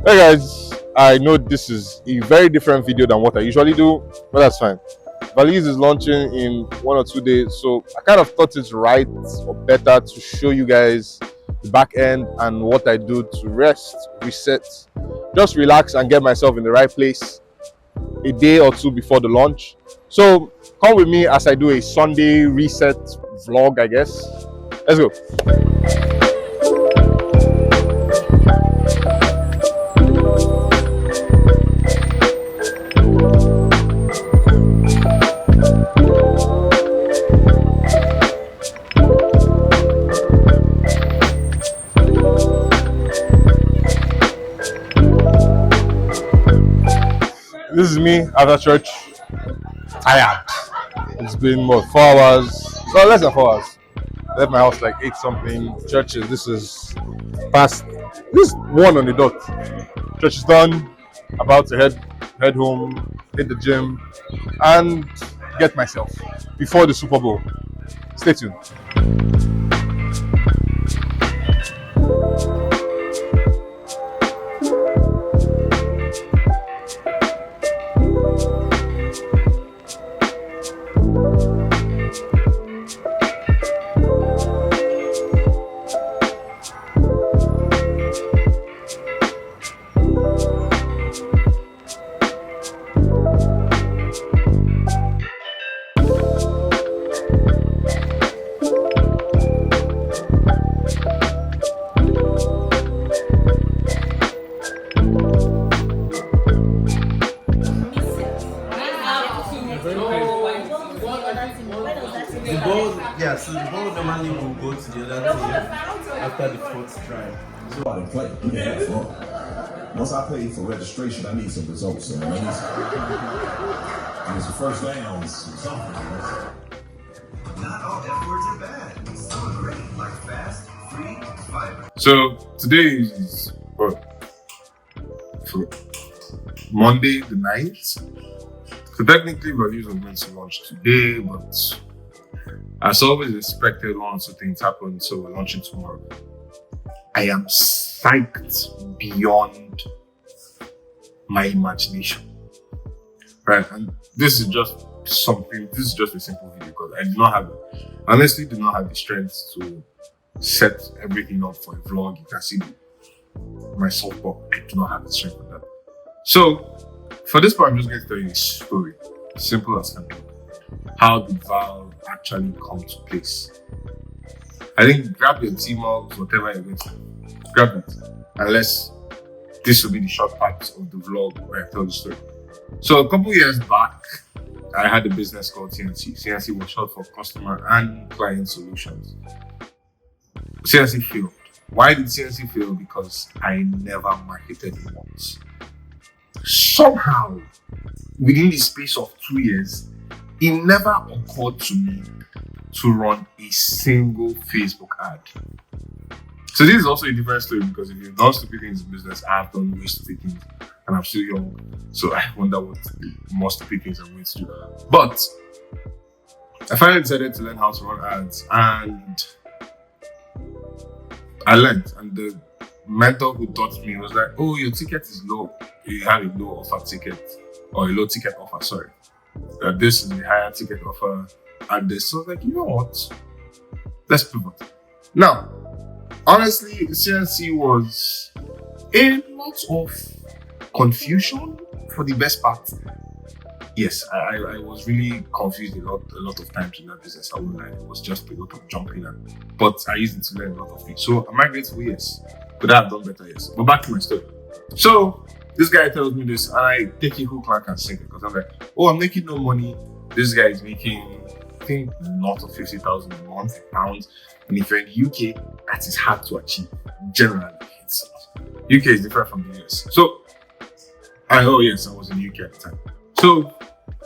Hey guys, I know this is a very different video than what I usually do, but that's fine. Valise is launching in 1 or 2 days, so I kind of thought it's right or better to show you guys the back end and what I do to rest, reset, just relax and get myself in the right place a day or two before the launch. So come with me as I do a Sunday reset vlog, I guess. Let's go. This is me after church, tired. It's been what, 4 hours? So less than 4 hours. I left my house like 8 something. Churches, this is past. This is 1 on the dot. Church is done. About to head home, hit the gym, and get myself before the Super Bowl. Stay tuned. So the ball normally will go to the other team after the fourth drive. So I play. Yeah, well, once I pay for registration, I need some results. So I need some first downs, something. Not all F words are bad. Some are great, like fast, free, fiber. So today is what? For Monday the 9th. So technically our news was meant to launch today, but as always expected, one or two things happened, so we're launching tomorrow. I am psyched beyond my imagination. Right, and this is just a simple video because I honestly do not have the strength to set everything up for a vlog. You can see my softball. I do not have the strength for that. So for this part, I'm just going to tell you a story, simple as can be. How did Val actually come to place? I think grab your tea mugs, whatever you're going to grab it, unless this will be the short part of the vlog where I tell the story. So a couple years back, I had a business called CNC. CNC was short for Customer and Client Solutions. CNC failed. Why did CNC fail? Because I never marketed it once. Somehow, within the space of 2 years, it never occurred to me to run a single Facebook ad. So this is also a different story because if you've done stupid things in business, I've done way stupid things and I'm still young. So I wonder what the more stupid things I'm going to do. But I finally decided to learn how to run ads and I learned. And the mentor who taught me was like, oh, your ticket is low. You have a low offer ticket or a low ticket offer, sorry. That this is the higher ticket offer and this. So I was like, you know what? Let's pivot. Now, honestly, CNC was a lot of confusion for the best part. Yes, I was really confused a lot of times in that business. I won't lie. It was just a lot of jumping but I used it to learn a lot of things. So am I grateful? Yes. Could I have done better? Yes. But back to my story. So this guy tells me this, and I take it hook, line, and sinker because I'm like, oh, I'm making no money. This guy is making, I think, not of 50,000 a month in pounds. And if you're in the UK, that is hard to achieve. Generally, UK is different from the US. So, I was in the UK at the time. So,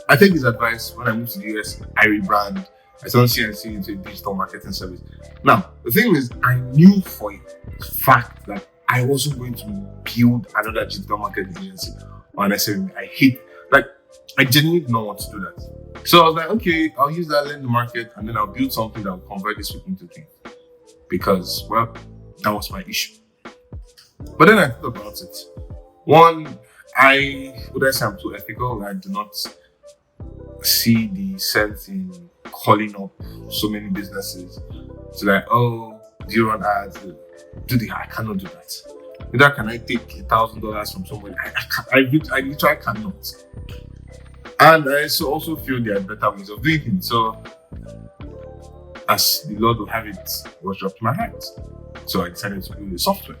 I take his advice. When I moved to the US, I rebrand. I turned CNC into a digital marketing service. Now, the thing is, I knew for a fact that I wasn't going to build another digital marketing agency or an SME. I genuinely did not want to do that. So I was like, okay, I'll use that, learn the market, and then I'll build something that will convert this into things. Because, well, that was my issue. But then I thought about it. One, I say I'm too ethical. I do not see the sense in calling up so many businesses to like, oh, do you run ads? I cannot do that. Neither can I take $1,000 from somebody. I literally cannot. And I also feel there are better ways of doing things. So, as the Lord will have it, was dropped in my heart. So I decided to build a software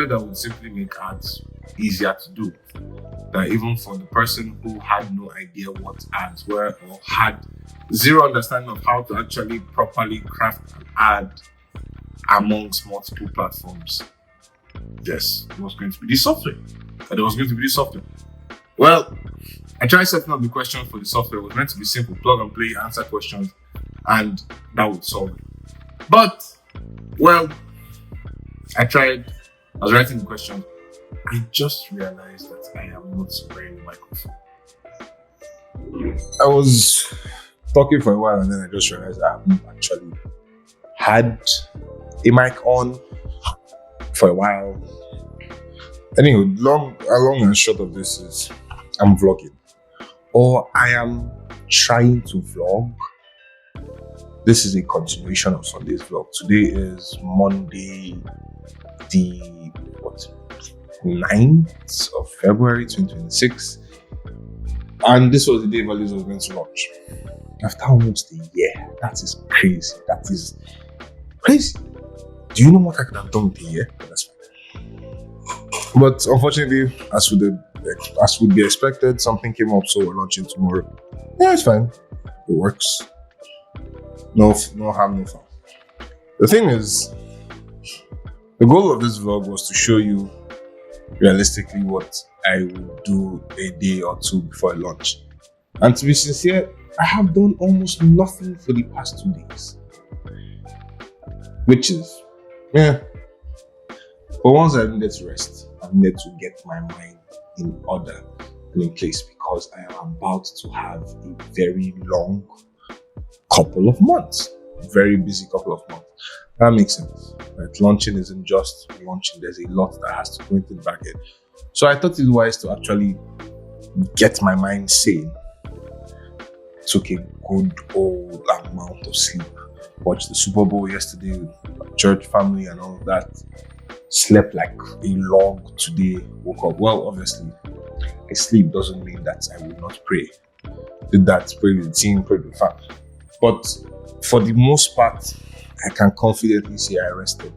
that would simply make ads easier to do. That even for the person who had no idea what ads were or had zero understanding of how to actually properly craft an ad amongst multiple platforms, yes, it was going to be this software. And it was going to be this software. Well, I tried setting up the questions for the software. It was meant to be simple, plug and play, answer questions, and that would solve it. But, well, I was writing the question. I just realized that I am not wearing the microphone. I was talking for a while and then I just realized I haven't actually had a mic on for a while. Anyway, long and short of this is I'm vlogging. Or I am trying to vlog. This is a continuation of Sunday's vlog. Today is Monday, the 9th of February 2026. And this was the day Values was meant to launch. After almost a year. That is crazy. That is crazy. Do you know what I could have done with a year? That's fine. But unfortunately, as would be expected, something came up, so we're launching tomorrow. Yeah, it's fine. It works. No harm, no foul. The thing is, the goal of this vlog was to show you realistically what I would do a day or two before I launch. And to be sincere, I have done almost nothing for the past 2 days. Which is, but once I needed to rest, I needed to get my mind in order and in place because I am about to have a very long couple of months. Very busy couple of months. That makes sense. Right? Launching isn't just launching. There's a lot that has to go into the back end. So I thought it wise to actually get my mind sane. Took a good old amount of sleep. Watched the Super Bowl yesterday with church family and all of that. Slept like a log today. Woke up. Well, obviously, I sleep doesn't mean that I will not pray. Did that, pray with the team, pray with the family. But for the most part, I can confidently say I rested.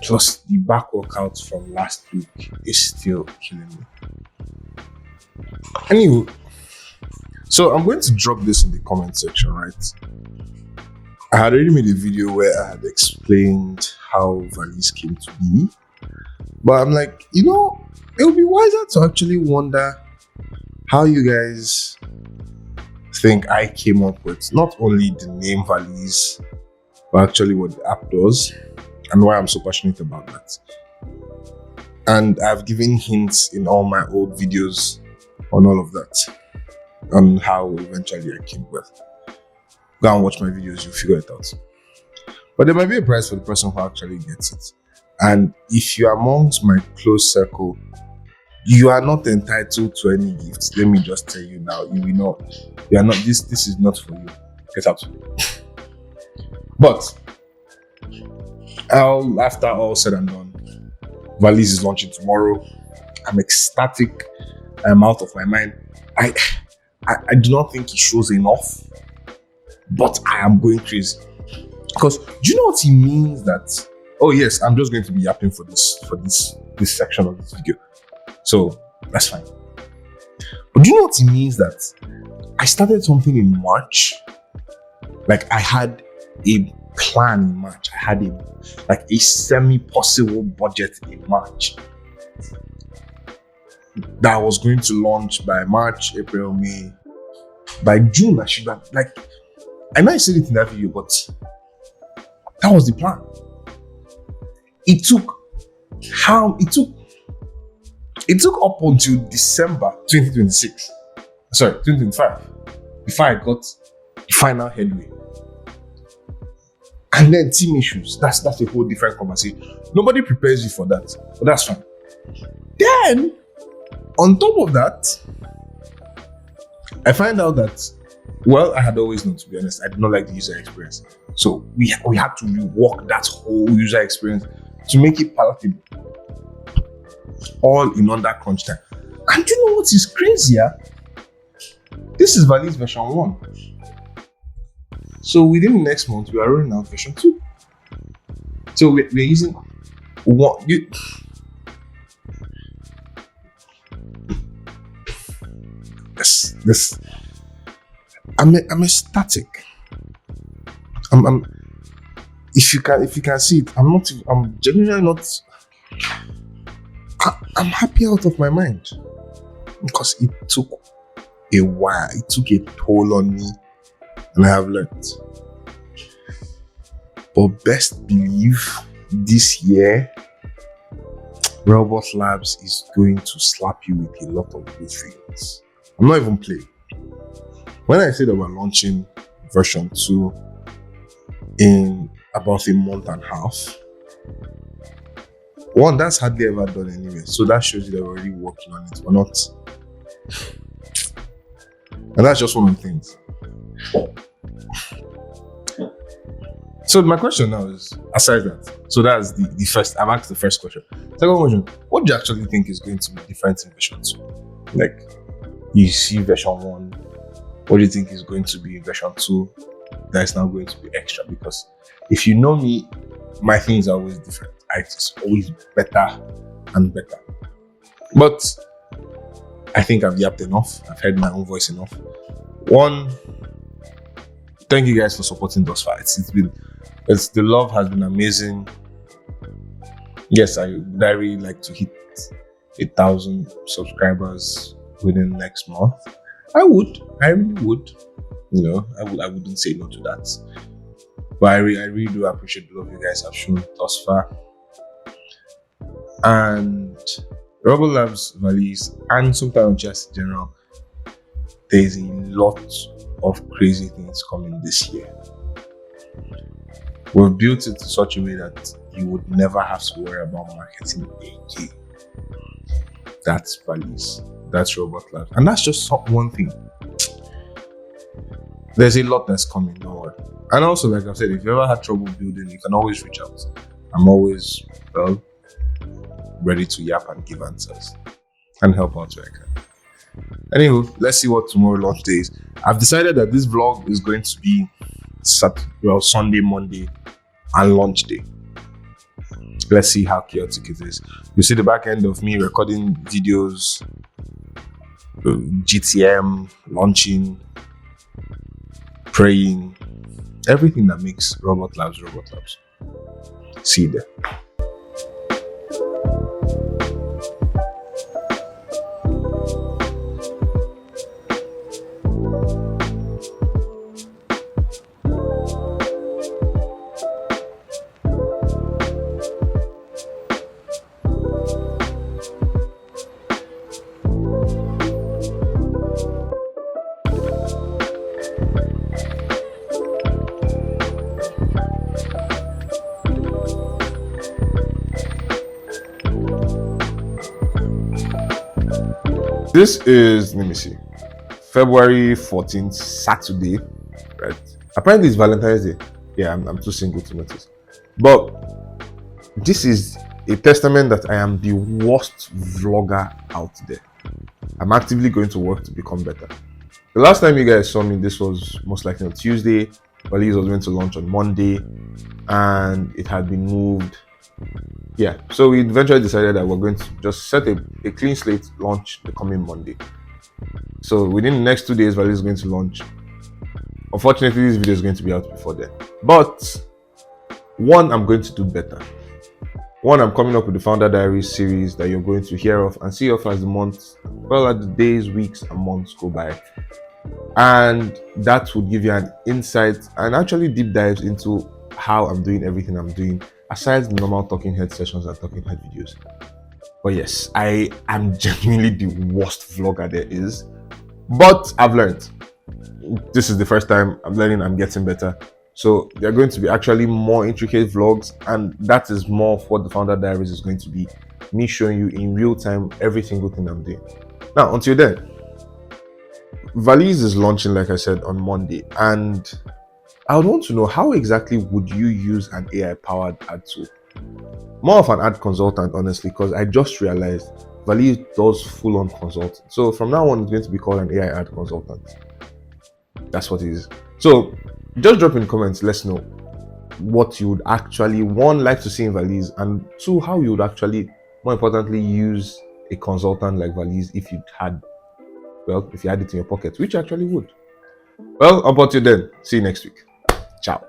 Plus, the back workouts from last week is still killing me. Anyway, so I'm going to drop this in the comment section, right? I had already made a video where I had explained how Valise came to be. But I'm like, it would be wiser to actually wonder how you guys think I came up with not only the name Valise, but actually what the app does and why I'm so passionate about that. And I've given hints in all my old videos on all of that, on how eventually I came with. Go and watch my videos, you'll figure it out. But there might be a prize for the person who actually gets it. And if you're amongst my close circle, you are not entitled to any gifts. Let me just tell you now, you will not. You are not. This is not for you. Get out. But after all said and done, Valise is launching tomorrow. I'm ecstatic. I'm out of my mind. I do not think it shows enough, but I am going crazy. Because do you know what it means that? Oh yes, I'm just going to be yapping for this section of this video. So that's fine. But do you know what it means that I started something in March? Like I had a plan in March. I had a semi-possible budget in March that was going to launch by March, April, May. By June, I should have I know I said it in that video, but that was the plan. It took up until December 2026. Sorry, 2025 before I got the final headway. And then team issues. That's a whole different conversation. Nobody prepares you for that, but that's fine. Then, on top of that, I find out that, well, I had always known, to be honest, I did not like the user experience. So we had to rework that whole user experience to make it palatable. All in under crunch time. And you know what is crazier? This is Valise version 1. So within the next month, we are rolling out version 2. So we're using one. This. I'm ecstatic. If you can see it, I'm genuinely not. I'm happy out of my mind because it took a while. It took a toll on me, and I have learned. But best believe this year, Robot Labs is going to slap you with a lot of good things. I'm not even playing. When I said that we're launching version 2 in about a month and a half, one, that's hardly ever done anyway. So that shows you that we're already working on it. We're not. And that's just one of the things. So my question now is, aside that, so that's the first, I've asked the first question. Second question, what do you actually think is going to be different in version 2? Like, you see version 1, what do you think is going to be in version 2 that is now going to be extra? Because if you know me, my things are always different. It's always better and better. But I think I've yapped enough. I've heard my own voice enough. One, thank you guys for supporting thus far. The love has been amazing. Yes, I really like to hit 1,000 subscribers within the next month. I really would. You know, I wouldn't say no to that. But I really do appreciate the love you guys have shown thus far. And Robot Labs Valise and Somto just in general, there's a lot of crazy things coming this year. We've built it in such a way that you would never have to worry about marketing again. That's Valise. That's Robot Labs. And that's just one thing. There's a lot that's coming, don't worry. And also, like I said, if you ever had trouble building, you can always reach out. I'm always, ready to yap and give answers and help out where I can. Anywho, let's see what tomorrow launch day is. I've decided that this vlog is going to be Sunday, Monday, and launch day. Let's see how chaotic it is. You see the back end of me recording videos, GTM, launching, praying, everything that makes Robot Labs. See you there. This is, let me see, February 14th, Saturday, right? Apparently it's Valentine's Day. Yeah, I'm too single to notice. But this is a testament that I am the worst vlogger out there. I'm actively going to work to become better. The last time you guys saw me, this was most likely on Tuesday. Valise was going to launch on Monday, and it had been moved. Yeah, so we eventually decided that we're going to just set a clean slate launch the coming Monday. So within the next 2 days, Valise is going to launch. Unfortunately, this video is going to be out before then. But one, I'm going to do better. One, I'm coming up with the Founder Diaries series that you're going to hear of and see of as the months, well, as the days, weeks, and months go by. And that will give you an insight and actually deep dives into how I'm doing everything I'm doing, aside the normal talking head sessions and talking head videos. But yes, I am genuinely the worst vlogger there is. But I've learned. This is the first time I'm learning, I'm getting better. So there are going to be actually more intricate vlogs, and that is more of what the Founder Diaries is going to be. me showing you in real time every single thing I'm doing. Now, until then, Valise is launching, like I said, on Monday, and I would want to know, how exactly would you use an AI-powered ad tool? More of an ad consultant, honestly, because I just realized Valise does full-on consulting. So from now on, it's going to be called an AI ad consultant. That's what it is. So just drop in the comments, let's know what you would actually, one, like to see in Valise, and two, how you would actually, more importantly, use a consultant like Valise if you had it in your pocket, which you actually would. Well, about you then. See you next week. Ciao.